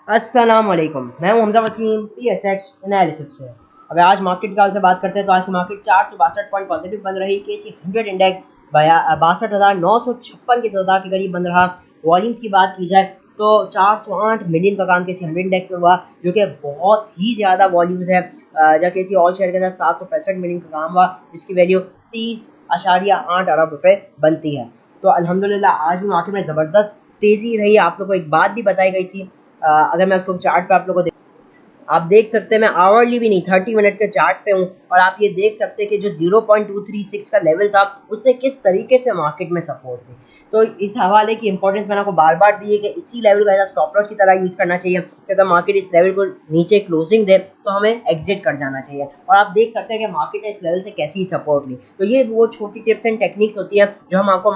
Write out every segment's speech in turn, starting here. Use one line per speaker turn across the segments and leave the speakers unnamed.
अस्सलामुअलैकुम, मैं हूं हमजा वसीम PSX एनालिसिस से। अगर आज मार्केट का से बात करते हैं तो आज की मार्केट 462 पॉइंट पॉजिटिव बन रही। केसी 100 इंडेक्स 62,956 की सतह के करीब बन रहा। वॉल्यूम्स की बात की जाए तो 408 मिलियन का काम केसी 100 इंडेक्स में हुआ, जो कि बहुत ही ज़्यादा वॉल्यूम्स है। जब केसी ऑल शेयर के साथ 765 मिलियन का काम हुआ, जिसकी वैल्यू 30.8 अरब रुपए बनती है। तो अल्हम्दुलिल्लाह आज भी मार्केट में ज़बरदस्त तेज़ी रही। आप लोग को एक बात भी बताई गई थी, अगर मैं उसको चार्ट पे आप लोगों को आप देख सकते हैं, मैं आवरली भी नहीं 30 मिनट्स के चार्ट पे हूँ, और आप ये देख सकते हैं कि जो 0.236 का लेवल था उसने किस तरीके से मार्केट में सपोर्ट दी। तो इस हवाले की इंपॉर्टेंस मैंने आपको बार बार दी है कि इसी लेवल को एज स्टॉप लॉस की तरह यूज़ करना चाहिए कि अगर मार्केट इस लेवल को नीचे क्लोजिंग दे तो हमें एग्जिट कर जाना चाहिए। और आप देख सकते हैं कि मार्केट ने इस लेवल से कैसी सपोर्ट ली। तो ये वो छोटी टिप्स एंड टेक्निक्स होती है जो हम आपको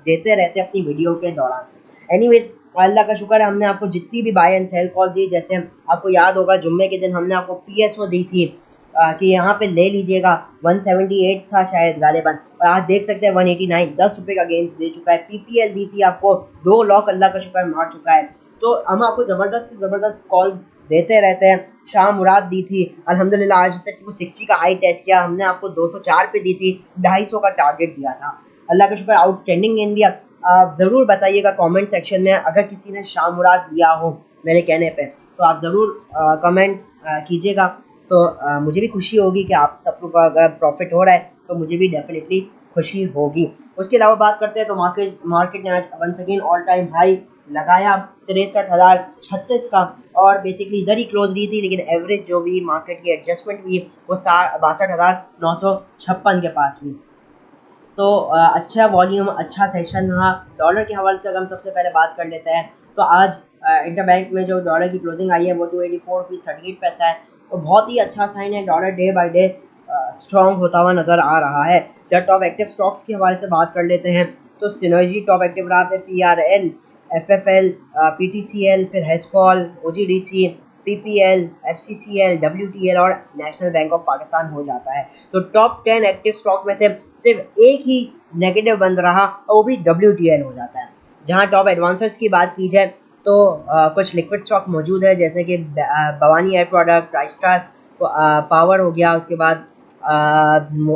देते रहते हैं अपनी वीडियो के दौरान। एनीवेज, अल्लाह का शुक्र है, हमने आपको जितनी भी बाय एंड सेल कॉल दी, जैसे आपको याद होगा जुम्मे के दिन हमने आपको PSO दी थी कि यहाँ पे ले लीजिएगा। 178 था शायद गालिबन, और आज देख सकते हैं 189, 10 रुपये का गेन दे चुका है। PPL दी थी आपको, 2 लॉक अल्लाह का शुक्र मार चुका है। तो हम आपको ज़बरदस्त से ज़बरदस्त कॉल्स देते रहते हैं। शाह मुराद दी थी, अल्हम्दुलिल्लाह आज उसने 260 का हाई टेस्ट किया। हमने आपको 204 पे दी थी, 250 का टारगेट दिया था। अल्लाह का शुक्र आउटस्टैंडिंग गेन दिया। आप ज़रूर बताइएगा कमेंट सेक्शन में, अगर किसी ने शाह मुराद लिया हो मेरे कहने पे तो आप ज़रूर कमेंट कीजिएगा। तो मुझे भी खुशी होगी कि आप सब लोग का अगर प्रॉफिट हो रहा है तो मुझे भी डेफिनेटली खुशी होगी। उसके अलावा बात करते हैं तो मार्केट ने आज once again all time high लगाया 63,036 का, और बेसिकली इधर ही क्लोज रही थी, लेकिन एवरेज जो भी मार्केट की एडजस्टमेंट हुई वो 62,956 के पास हुई। तो अच्छा वॉल्यूम, अच्छा सेशन रहा। डॉलर के हवाले से अगर हम सबसे पहले बात कर लेते हैं तो आज इंटर बैंक में जो डॉलर की क्लोजिंग आई है वो 284.38 है। तो बहुत ही अच्छा साइन है, dollar day by day strong होता हुआ नज़र आ रहा है। जब टॉप एक्टिव स्टॉक्स के हवाले से बात कर लेते हैं तो सिनर्जी टॉप एक्टिव रहा है, PRL, FFL, PTCL, फिर Hascol, OGDC, PPL, FCCL, WTL और नेशनल बैंक ऑफ पाकिस्तान हो जाता है। तो टॉप 10 एक्टिव स्टॉक में से सिर्फ एक ही नेगेटिव बन रहा और वो भी WTL हो जाता है। जहां टॉप एडवांसर्स की बात की जाए तो कुछ लिक्विड स्टॉक मौजूद है, जैसे कि Bhavani air product, Tristar power हो गया, उसके बाद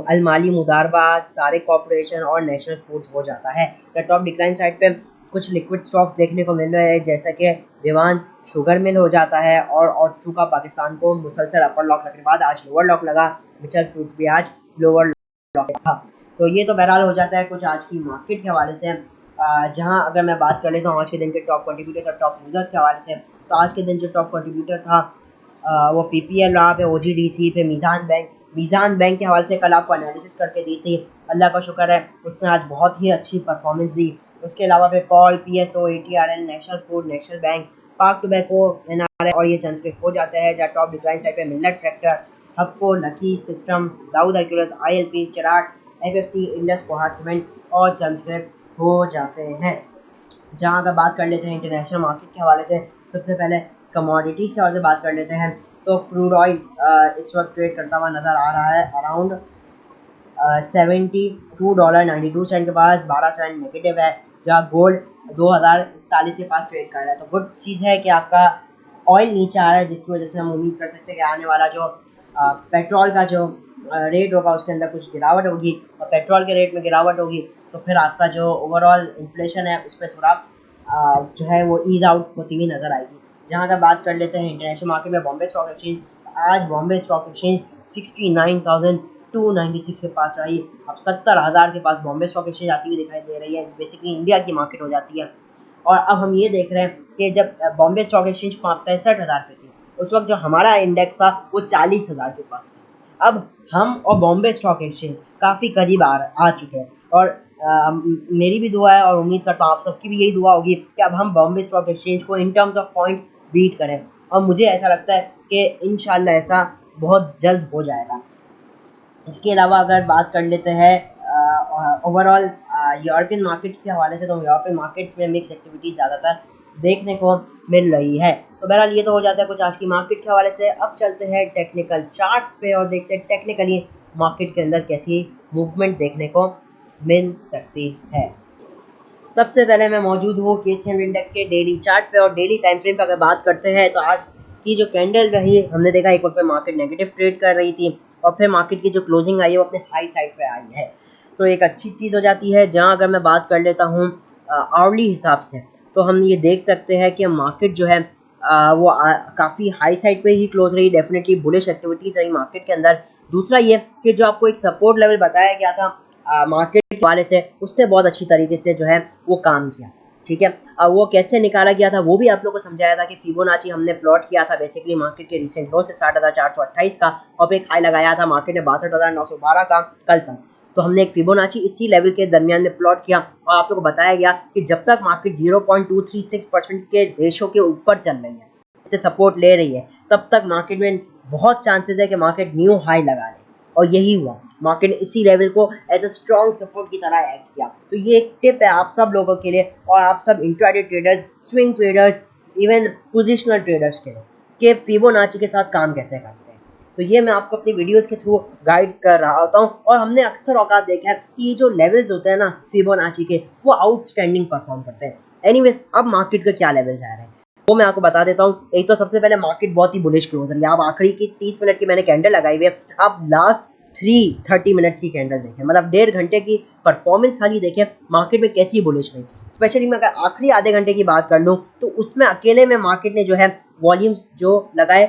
अलमाली मुदारबा, तारिक कॉर्पोरेशन और नेशनल फूड्स हो जाता है। तो टॉप डिक्लाइन साइड पे कुछ लिक्विड स्टॉक्स देखने को मिल रहे हैं, जैसे कि दीवान शुगर मिल हो जाता है, और ऑट्सुका पाकिस्तान को मुसलसल अपर लॉक लगने के बाद आज लोअर लॉक लगा। मिचल फूड्स भी आज लोअर लॉक था। तो ये तो बहरहाल हो जाता है कुछ आज की मार्केट के हवाले से। जहां अगर मैं बात कर लेता हूँ आज के दिन के टॉप कंट्रीब्यूटर्स और टॉप यूजर्स के हवाले से, तो आज के दिन जो टॉप कंट्रीब्यूटर था वो PPL रहा, पे OGDC, पे मीज़ान बैंक के हवाले से कल आपको एनालिसिस करके दी थी। अल्लाह का शुक्र है उसने आज बहुत ही अच्छी परफॉर्मेंस दी। उसके अलावा पे कॉल, PSO, ATRL, national food, national bank, Pak tobacco, NRI और ये चंद हो जाते हैं। जहाँ टॉप डिक्लाइन साइड पे मिलट ट्रैक्टर, हक्को, लकी सिस्टम, दाऊद एक्यूरेस, ILP, चिराग, FFC, इंडस कोहाट सीमेंट और चंद हो जाते हैं। जहाँ अगर बात कर लेते हैं इंटरनेशनल मार्केट के हवाले से, सबसे पहले कमोडिटीज़ के हवाले से बात कर लेते हैं तो क्रूड ऑयल इस वक्त ट्रेड करता हुआ नज़र आ रहा है अराउंड $72.92 के पास, 12 सेंट नेगेटिव है। जहाँ गोल्ड 2041 के पास ट्रेड कर रहा है। तो गुड चीज़ है कि आपका ऑयल नीचे आ रहा है, जिसकी वजह से हम उम्मीद कर सकते हैं कि आने वाला जो पेट्रोल का जो रेट होगा उसके अंदर कुछ गिरावट होगी, और पेट्रोल के रेट में गिरावट होगी तो फिर आपका जो ओवरऑल इन्फ्लेशन है उस पर थोड़ा जो है वो ईज आउट होती हुई नज़र आएगी। जहाँ अगर बात कर लेते हैं इंटरनेशनल मार्केट में, बॉम्बे स्टॉक एक्सचेंज, आज बॉम्बे स्टॉक एक्सचेंज 69,296 के पास रही। अब 70,000 के पास बॉम्बे स्टॉक एक्सचेंज आती हुई दिखाई दे रही है। बेसिकली इंडिया की मार्केट हो जाती है। और अब हम ये देख रहे हैं कि जब बॉम्बे स्टॉक एक्सचेंज 65,000 पे थी, उस वक्त जो हमारा इंडेक्स था वो 40,000 के पास था। अब हम और बॉम्बे स्टॉक एक्सचेंज काफ़ी करीब आ चुके हैं, और मेरी भी दुआ है और उम्मीद करता हूँ आप सबकी भी यही दुआ होगी कि अब हम बॉम्बे स्टॉक एक्सचेंज को in terms of point beat करें, और मुझे ऐसा लगता है कि इंशाल्लाह ऐसा बहुत जल्द हो जाएगा। इसके अलावा अगर बात कर लेते हैं ओवरऑल यूरोपियन मार्केट के हवाले से, तो यूरोपियन मार्केट्स में मिक्स एक्टिविटी ज़्यादातर देखने को मिल रही है। तो बहरहाल ये तो हो जाता है कुछ आज की मार्केट के हवाले से। अब चलते हैं टेक्निकल चार्ट्स पे और देखते हैं टेक्निकली मार्केट के अंदर कैसी मूवमेंट देखने को मिल सकती है। सबसे पहले मैं मौजूद हूँ KCM इंडेक्स के डेली चार्ट पे, और डेली टाइम फ्रेम पर अगर बात करते हैं तो आज की जो कैंडल रही, हमने देखा एक वक्त पे मार्केट नेगेटिव ट्रेड कर रही थी और फिर मार्केट की जो क्लोजिंग आई है वो अपने हाई साइड पे आई है, तो एक अच्छी चीज़ हो जाती है। जहाँ अगर मैं बात कर लेता हूँ आवरली हिसाब से, तो हम ये देख सकते हैं कि मार्केट जो है वो काफ़ी हाई साइड पे ही क्लोज रही, डेफिनेटली बुलिश एक्टिविटीज रही मार्केट के अंदर। दूसरा ये कि जो आपको एक सपोर्ट लेवल बताया गया था मार्केट वाले से, उसने बहुत अच्छी तरीके से जो है वो काम किया, ठीक है। अब वो कैसे निकाला गया था वो भी आप लोगों को समझाया था कि फिबोनाची हमने प्लॉट किया था बेसिकली मार्केट के रिसेंट लो से 60,428 का, और एक हाई लगाया था मार्केट ने 62,912 का कल तक। तो हमने एक फिबोनाची इसी लेवल के दरमियान में प्लॉट किया और आप लोगों को बताया गया कि जब तक मार्केट 0.236% के रेशो के ऊपर चल रही है, इससे सपोर्ट ले रही है, तब तक मार्केट में बहुत चांसेस है कि मार्केट न्यू हाई लगा ले, और यही हुआ। मार्केट ने इसी लेवल को एज अ स्ट्रॉन्ग सपोर्ट की तरह एक्ट किया। तो ये एक टिप है आप सब लोगों के लिए, और आप सब intraday traders, swing traders, even positional traders के लिए, कि फिबोनाची के साथ काम कैसे करते हैं। तो ये मैं आपको अपनी वीडियोस के थ्रू गाइड कर रहा होता हूँ, और हमने अक्सर औकात देखा है कि ये जो लेवल्स होते हैं ना फिबोनाची के, वो आउटस्टैंडिंग परफॉर्म करते हैं। एनीवेज, अब मार्केट के क्या लेवल्स आ रहे हैं वो मैं आपको बता देता हूँ। एक तो सबसे पहले मार्केट बहुत ही बुलिश क्लोज रही है। आप आखिरी की 30 मिनट की मैंने कैंडल लगाई हुई है, आप लास्ट 30 मिनट्स की कैंडल देखें, मतलब 1.5 घंटे की परफॉर्मेंस खाली देखें मार्केट में कैसी बुलिश रही। स्पेशली मैं अगर आखिरी आधे घंटे की बात कर लूँ तो उसमें अकेले में मार्केट ने जो है वॉल्यूम्स जो लगाए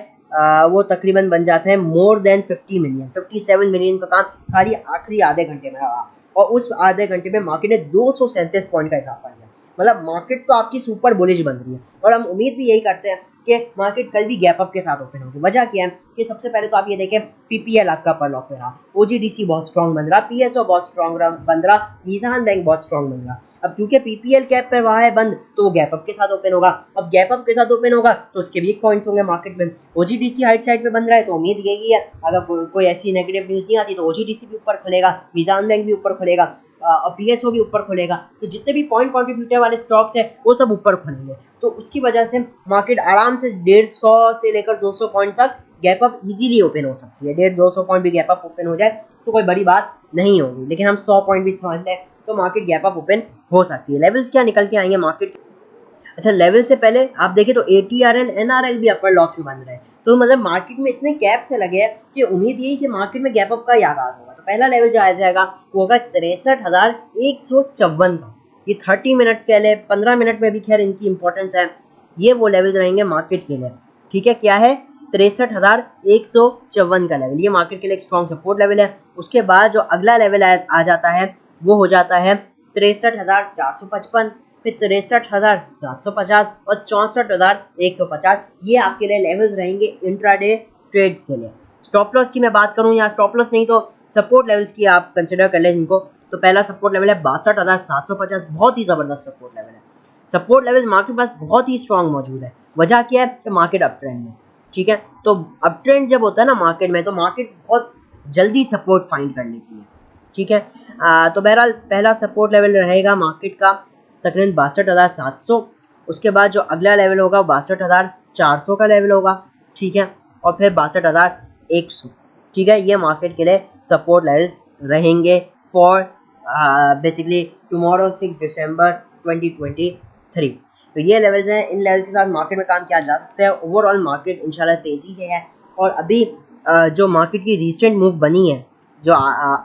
वो तकरीबन बन जाते हैं मोर देन 50 मिलियन, 57 मिलियन का काम खाली आखिरी आधे घंटे में रहा, और उस आधे घंटे में मार्केट ने 237 पॉइंट का इजाफा किया। मतलब मार्केट तो आपकी सुपर बुलिश बन रही है, और हम उम्मीद भी यही करते हैं कि मार्केट कल भी गैप अप के साथ ओपन होगी। वजह क्या है कि सबसे पहले तो आप ये देखें, पीपीएल आपका पर लॉक पे रहा, ओजीडीसी बहुत स्ट्रॉन्ग बन रहा, पीएसओ बहुत स्ट्रॉन्ग बन रहा, नीजान बैंक बहुत स्ट्रॉन्ग बन रहा। अब क्योंकि पीपीएल कैप पर रहा है बंद, तो वो गैप अप के साथ ओपन होगा। अब गैप अप के साथ ओपन होगा तो उसके वीक पॉइंट्स होंगे मार्केट में। ओजीडीसी हाइट साइड पे बन रहा है, तो उम्मीद यही है अगर कोई ऐसी नेगेटिव न्यूज़ नहीं आती तो ओजीडीसी भी ऊपर खुलेगा, नीजान बैंक भी ऊपर खुलेगा, और पीएसओ भी ऊपर खुलेगा। तो जितने भी पॉइंट कंट्रीब्यूटर वाले स्टॉक्स हैं वो सब ऊपर खुलेंगे। तो उसकी वजह से मार्केट आराम से 150 से लेकर 200 पॉइंट तक गैप अप इजीली ओपन हो सकती है। 150-200 पॉइंट भी गैप अप ओपन हो जाए तो कोई बड़ी बात नहीं होगी, लेकिन हम 100 पॉइंट भी समझ लें तो मार्केट गैप अप ओपन हो सकती है। लेवल्स क्या निकल के आएंगे मार्केट। अच्छा, लेवल से पहले आप देखें तो ATRL NRL भी अपर लॉस में बन रहे हैं, तो मतलब मार्केट में इतने कैप से लगे हैं कि उम्मीद यही कि मार्केट में गैप अप का ही आगाज होगा। तो पहला लेवल जो आ जाएगा वो होगा 63,154 का। ये 30 मिनट्स के लिए, 15 मिनट में भी खैर इनकी इंपॉर्टेंस है। ये वो लेवल रहेंगे मार्केट के लिए, ठीक है। क्या है? 63,154 का लेवल, ये मार्केट के लिए एक स्ट्रॉन्ग सपोर्ट लेवल है। उसके बाद जो अगला लेवल आ जाता है वो हो जाता है 63,455, फिर 63,750 और 64,150। ये आपके लिए लेवल्स रहेंगे इंट्राडे ट्रेड्स के लिए। स्टॉप लॉस की मैं बात करूं, या स्टॉप लॉस नहीं तो सपोर्ट लेवल्स की आप कंसिडर कर लें इनको। तो पहला सपोर्ट लेवल है 62,750, बहुत ही ज़बरदस्त सपोर्ट लेवल है। सपोर्ट लेवल मार्केट के पास बहुत ही स्ट्रॉन्ग मौजूद है। वजह क्या है कि मार्केट अप ट्रेंड में, ठीक है। तो अप ट्रेंड जब होता है ना मार्केट में, तो मार्केट बहुत जल्दी सपोर्ट फाइंड कर लेती है, ठीक है। तो बहरहाल पहला सपोर्ट लेवल रहेगा मार्केट का तकरीबन 62,700। उसके बाद जो अगला लेवल होगा 62,400 का लेवल होगा, ठीक है, और फिर 62,100, ठीक है। ये मार्केट के लिए सपोर्ट लेवल्स रहेंगे फॉर बेसिकली टुमारो 6 दिसंबर 2023। तो ये लेवल्स हैं, इन लेवल्स के साथ मार्केट में काम किया जा सकता है। ओवरऑल मार्केट इंशाल्लाह तेज़ी से है, और अभी जो मार्केट की रिसेंट मूव बनी है, जो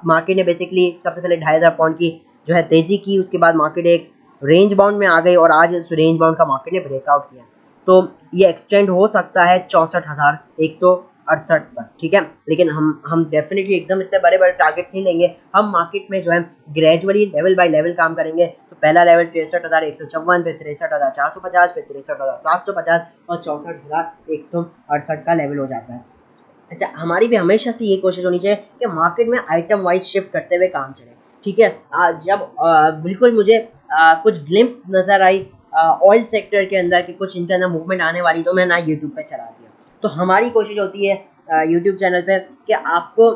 मार्केट ने बेसिकली सबसे पहले 2,500 पॉइंट की जो है तेज़ी की, उसके बाद मार्केट एक रेंज बाउंड में आ गई, और आज इस रेंज बाउंड का मार्केट ने ब्रेकआउट किया। तो ये एक्सटेंड हो सकता है 64,168 तक, ठीक है। लेकिन हम डेफिनेटली एकदम इतने बड़े बड़े टारगेट्स नहीं लेंगे। हम मार्केट में जो है ग्रेजुअली लेवल बाय लेवल काम करेंगे। तो पहला लेवल 63,154, फिर 63,450, फिर 63,750 और 64,168 का लेवल हो जाता है। अच्छा, हमारी भी हमेशा से ये कोशिश होनी चाहिए कि मार्केट में आइटम वाइज शिफ्ट करते हुए काम चले, ठीक है। जब बिल्कुल मुझे कुछ ग्लिम्स नज़र आई ऑयल सेक्टर के अंदर कि कुछ इनके अंदर मूवमेंट आने वाली, तो मैं ना यूट्यूब पे चला दिया। तो हमारी कोशिश होती है यूट्यूब चैनल पे कि आपको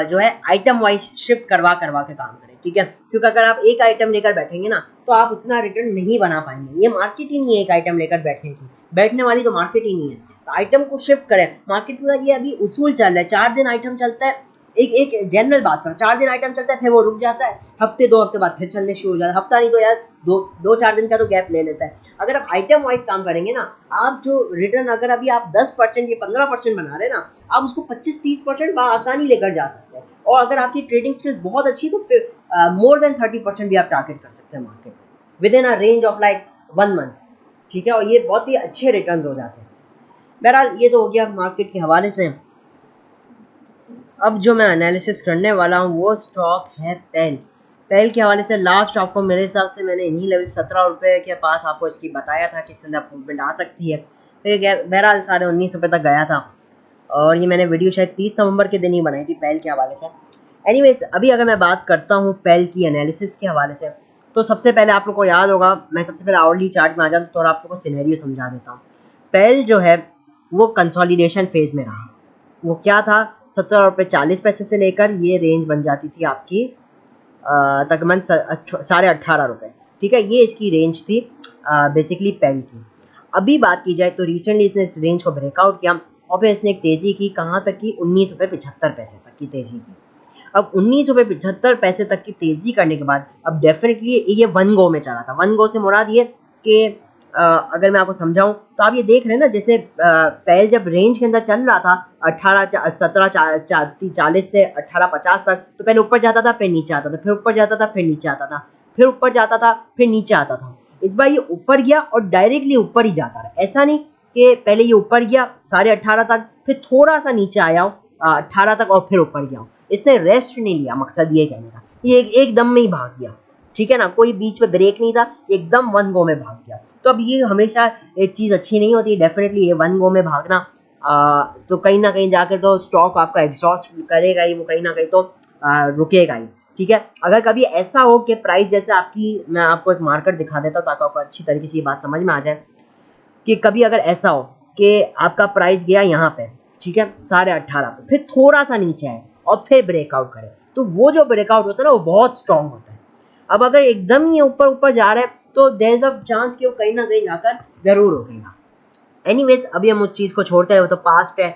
जो है आइटम वाइज शिफ्ट करवा के काम करें, ठीक है। क्योंकि अगर आप एक आइटम लेकर बैठेंगे ना तो आप उतना रिटर्न नहीं बना पाएंगे। ये मार्केट ही नहीं है एक आइटम लेकर बैठने वाली, तो मार्केट ही नहीं है। तो आइटम को शिफ्ट करें। मार्केट का ये अभी उसूल चल रहा है, 4 दिन आइटम चलता है, एक एक जनरल बात करो, 4 दिन आइटम चलता है, फिर वो रुक जाता है, हफ्ते 2 हफ्ते बाद फिर चलने शुरू हो जाता है, हफ्ता नहीं तो यार 2-4 दिन का तो गैप ले लेता है। अगर आप आइटम वाइज काम करेंगे ना, आप जो रिटर्न अगर अभी आप 10% या 15% बना रहे हैं ना, आप उसको 25-30% आसानी लेकर जा सकते हैं। और अगर आपकी ट्रेडिंग स्किल्स बहुत अच्छी तो फिर मोर देन 30% भी आप टारगेट कर सकते हैं मार्केट में with in a range of like 1 month, ठीक है, और ये बहुत ही अच्छे रिटर्न हो जाते हैं। बहरहाल ये तो हो गया मार्केट के हवाले से। अब जो मैं एनालिसिस करने वाला हूँ वो स्टॉक है पेल। पेल के हवाले से लास्ट आपको मेरे हिसाब से मैंने इन्हीं लेवल 17 रुपये के पास आपको इसकी बताया था कि इसके अंदर मूवमेंट आ सकती है। फिर बहरहाल 19.5 रुपये तक गया था और ये मैंने वीडियो शायद 30 नवंबर के दिन ही बनाई थी पेल के हवाले से। एनीवेज अभी अगर मैं बात करता हूँ पेल की एनालिसिस के हवाले से, तो सबसे पहले आप लोग को याद होगा, मैं सबसे पहले आवरली चार्ट में आ जाता हूँ तो आप लोग को सिनेरियो समझा देता हूँ। पेल जो है वो कंसोलिडेशन फेज में रहा। वो क्या था, 17.40 रुपये से लेकर ये रेंज बन जाती थी आपकी तकरीबन 18.5 रुपये, ठीक है, ये इसकी रेंज थी बेसिकली पेल की। अभी बात की जाए तो रिसेंटली इसने इस रेंज को ब्रेकआउट किया और फिर इसने एक तेज़ी की, कहाँ तक की, 19.75 रुपये तक की तेज़ी की। अब 19.75 रुपये तक की तेज़ी करने के बाद अब डेफिनेटली ये वन गो में चला था। वन गो से मुराद ये कि अगर मैं आपको समझाऊं तो आप ये देख रहे हैं ना, जैसे पहले जब रेंज के अंदर चल रहा था 17.40 से 18.50 तक, तो पहले ऊपर जाता था फिर नीचे आता था, फिर ऊपर जाता था फिर नीचे आता था, फिर ऊपर जाता था फिर नीचे आता था। इस बार ये ऊपर गया और डायरेक्टली ऊपर ही जाता रहा। ऐसा नहीं कि पहले ये ऊपर गया 18.5 तक, फिर थोड़ा सा नीचे आया हो 18 तक और फिर ऊपर गया हो। इसने रेस्ट नहीं लिया, मकसद ये कहने का, ये एकदम में ही भाग गया, ठीक है ना, कोई बीच में ब्रेक नहीं था, एकदम वन गो में भाग गया। तो अब ये हमेशा एक चीज़ अच्छी नहीं होती, डेफिनेटली ये वन गो में भागना तो कहीं ना कहीं जाकर तो स्टॉक आपका एग्जॉस्ट करेगा ही, वो कहीं ना कहीं तो रुकेगा ही, ठीक है। अगर कभी ऐसा हो कि प्राइस जैसे आपकी, मैं आपको एक मार्केट दिखा देता हूँ ताकि आपको अच्छी तरीके से ये बात समझ में आ जाए कि कभी अगर ऐसा हो कि आपका प्राइस गया यहाँ पे, ठीक है, 18.5 पे, फिर थोड़ा सा नीचे आए और फिर ब्रेकआउट करे, तो वो जो ब्रेकआउट होता है ना वो बहुत स्ट्रांग होता है। अब अगर एकदम ये ऊपर ऊपर जा रहा है तो देयर इज अ चांस कि वो कहीं ना कहीं जाकर जरूर रुकेगा। एनीवेज अभी हम उस चीज़ को छोड़ते हैं, वो तो पास्ट है।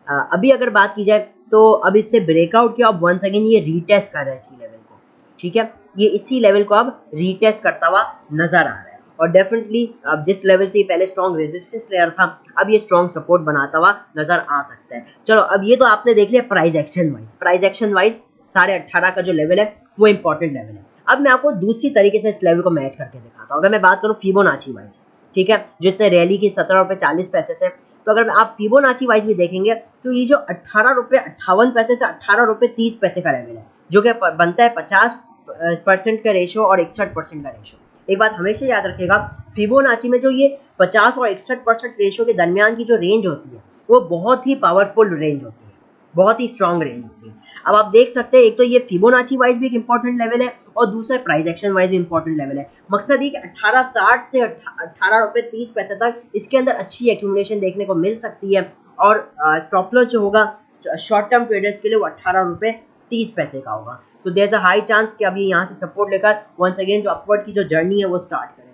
अभी अगर बात की जाए तो अब इसने ब्रेकआउट किया, अब वंस अगेन ये रीटेस्ट कर रहा है इसी लेवल को, ठीक है, ये इसी लेवल को अब रीटेस्ट करता हुआ नजर आ रहा है। और डेफिनेटली अब जिस लेवल से ये पहले स्ट्रॉन्ग रेजिस्टेंस लेयर था, अब ये स्ट्रॉन्ग सपोर्ट बनाता हुआ नजर आ सकता है। चलो अब ये तो आपने देख लिया price action wise. Price action wise 18.5 का जो लेवल है वो इंपॉर्टेंट लेवल है। अब मैं आपको दूसरी तरीके से इस लेवल को मैच करके दिखाता हूँ। अगर मैं बात करूँ फिबोनाची वाइज, ठीक है, जिसने रैली की 17.40 रुपये से, तो अगर आप फिबोनाची वाइज भी देखेंगे तो ये जो 18.58 रुपये से 18.30 रुपये का लेवल है, जो कि बनता है 50% का रेशो और 61% का रेशो। एक बात हमेशा याद रखिएगा, फिबोनाची में जो ये 50 और 61% रेशो के दरमियान की जो रेंज होती है वो बहुत ही पावरफुल रेंज होती है, बहुत ही स्ट्रॉन्ग रेंज होती है। अब आप देख सकते हैं एक तो ये फिबोनाची वाइज भी एक इंपॉर्टेंट लेवल है और दूसरा प्राइस एक्शन वाइज भी इंपॉर्टेंट लेवल है। मकसद ये कि 18.60 से 18.30 रुपये तक इसके अंदर अच्छी एक्यूमुलेशन देखने को मिल सकती है और स्टॉप लॉस जो होगा शॉर्ट टर्म ट्रेडर्स के लिए वो 18.30 रुपये का होगा। तो there is a high chance कि अभी यहाँ से सपोर्ट लेकर वंस अगेन जो अपवर्ड की जो जर्नी है वो स्टार्ट करें।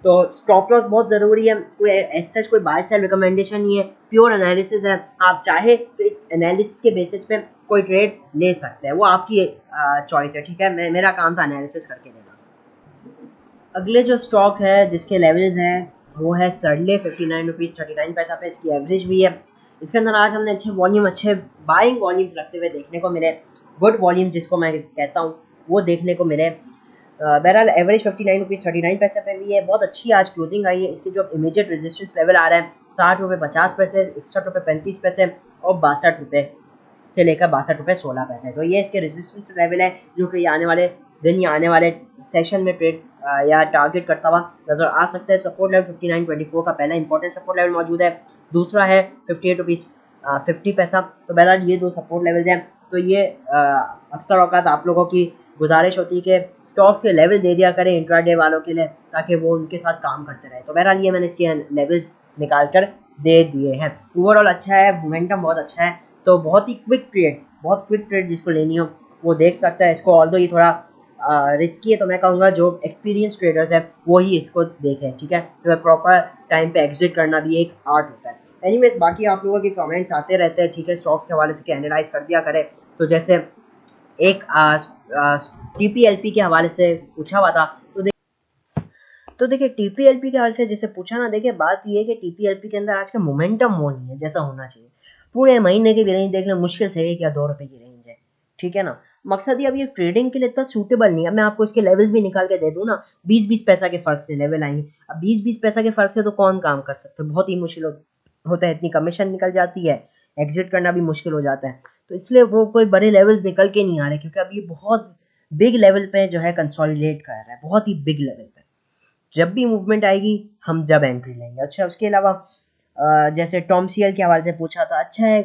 तो स्टॉप लॉस बहुत ज़रूरी है, कोई ऐसा कोई बाय सेल रिकमेंडेशन नहीं है, प्योर एनालिसिस है। आप चाहे तो इस एनालिसिस के बेसिस पे कोई ट्रेड ले सकते हैं, वो आपकी चॉइस है, ठीक है। मेरा काम था एनालिसिस करके देना। अगले जो स्टॉक है जिसके लेवल्स हैं वो है सरले 59.39 रुपये पे, इसकी एवरेज भी है। इसके अंदर आज हमने अच्छे वॉल्यूम, अच्छे बाइंग वॉल्यूम्स रखते हुए देखने को मिले, गुड वॉल्यूम जिसको मैं कहता हूँ वो देखने को मिले। बहरहाल एवरेज 59.39 पे भी है, बहुत अच्छी आज क्लोजिंग आई है। इसकी जो इमीडिएट रेजिस्टेंस लेवल आ रहा है 60.50 रुपये, 61.35 और 62 रुपये से लेकर 62.16। तो ये इसके रेजिस्टेंस लेवल है जो कि आने वाले दिन या आने वाले सेशन में ट्रेड या टारगेट करता हुआ नजर आ सकता है। सपोर्ट लेवल 59.24 का पहला इंपॉर्टेंट सपोर्ट लेवल मौजूद है, दूसरा है 58.50। तो बहरहाल ये दो सपोर्ट लेवल्स हैं। तो ये अक्सर औकात आप लोगों की गुजारिश होती है कि स्टॉक्स के लेवल दे दिया करें इंट्राडे वालों के लिए ताकि वो उनके साथ काम करते रहे। तो बहरहाल ये मैंने इसके लेवल्स निकाल कर दे दिए हैं। ओवरऑल अच्छा है, मोमेंटम बहुत अच्छा है, तो बहुत ही क्विक ट्रेड्स, बहुत क्विक ट्रेड जिसको लेनी हो वो देख सकता है इसको। ऑल्दो ये थोड़ा रिस्की है तो मैं कहूँगा जो एक्सपीरियंस ट्रेडर्स है वो ही इसको देखें, ठीक है। तो प्रॉपर टाइम पे एग्जिट करना भी एक आर्ट होता है। एनीवेज बाकी आप लोगों के कमेंट्स आते रहते हैं, ठीक है, स्टॉक्स के हवाले से एनालाइज कर दिया करें। तो जैसे एक टीपीएलपी के हवाले से पूछा हुआ था, तो देखिए टीपीएलपी के हवाले से जैसे पूछा ना, देखिए बात ये है कि टीपीएलपी के अंदर आज का मोमेंटम वो नहीं है जैसा होना चाहिए। पूरे महीने की भी रेंज देख लें, मुश्किल से 1 या 2 रुपए की रेंज है, ठीक है ना। मकसद ये अब ये ट्रेडिंग के लिए इतना सूटेबल नहीं है। मैं आपको इसके लेवल्स भी निकाल के दे दूं ना, 20-20 पैसा के फर्क से लेवल आएंगे। अब 20-20 पैसा के फर्क से तो कौन काम कर सकते हैं, बहुत ही मुश्किल होता है, इतनी कमीशन निकल जाती है, एग्जिट करना भी मुश्किल हो जाता है। तो इसलिए वो कोई बड़े लेवल्स निकल के नहीं आ रहे, क्योंकि अब ये बहुत बिग लेवल पे जो है कंसोलिडेट कर रहा है, बहुत ही बिग लेवल पे। जब भी मूवमेंट आएगी हम जब एंट्री लेंगे। अच्छा, उसके अलावा जैसे टॉम सीएल के हवाले से पूछा था, अच्छा है,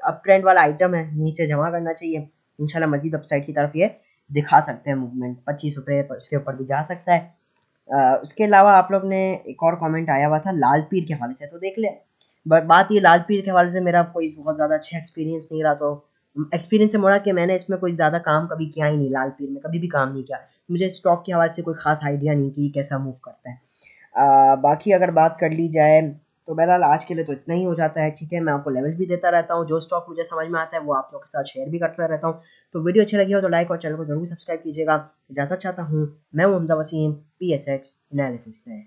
अप ट्रेंड वाला आइटम है, नीचे जमा करना चाहिए, इंशाल्लाह मजीद अपसाइड की तरफ ये दिखा सकते हैं मूवमेंट, 25 रुपये इसके ऊपर भी जा सकता है। उसके अलावा आप लोग ने एक और कमेंट आया हुआ था लाल पीर के हवाले से, तो देख ले। बट बात ये, लाल पीर के हवाले से मेरा कोई बहुत ज़्यादा अच्छा एक्सपीरियंस नहीं रहा, तो एक्सपीरियंस से मुड़ा कि मैंने इसमें कोई ज़्यादा काम कभी किया ही नहीं, लाल पीर में कभी भी काम नहीं किया। मुझे स्टॉक के हवाले से कोई खास आइडिया नहीं कि कैसा मूव करता है। बाकी अगर बात कर ली जाए तो बहरहाल आज के लिए तो इतना ही हो जाता है, ठीक है। मैं आपको लेवल्स भी देता रहता हूँ, जो स्टॉक मुझे समझ में आता है वो आप लोग के साथ शेयर भी करता रहता हूँ। तो वीडियो अच्छी लगी हो तो लाइक और चैनल को ज़रूर सब्सक्राइब कीजिएगा। इजाज़त चाहता हूँ, मैं हूँ हमजा वसीम, PSX एनालिसिस से।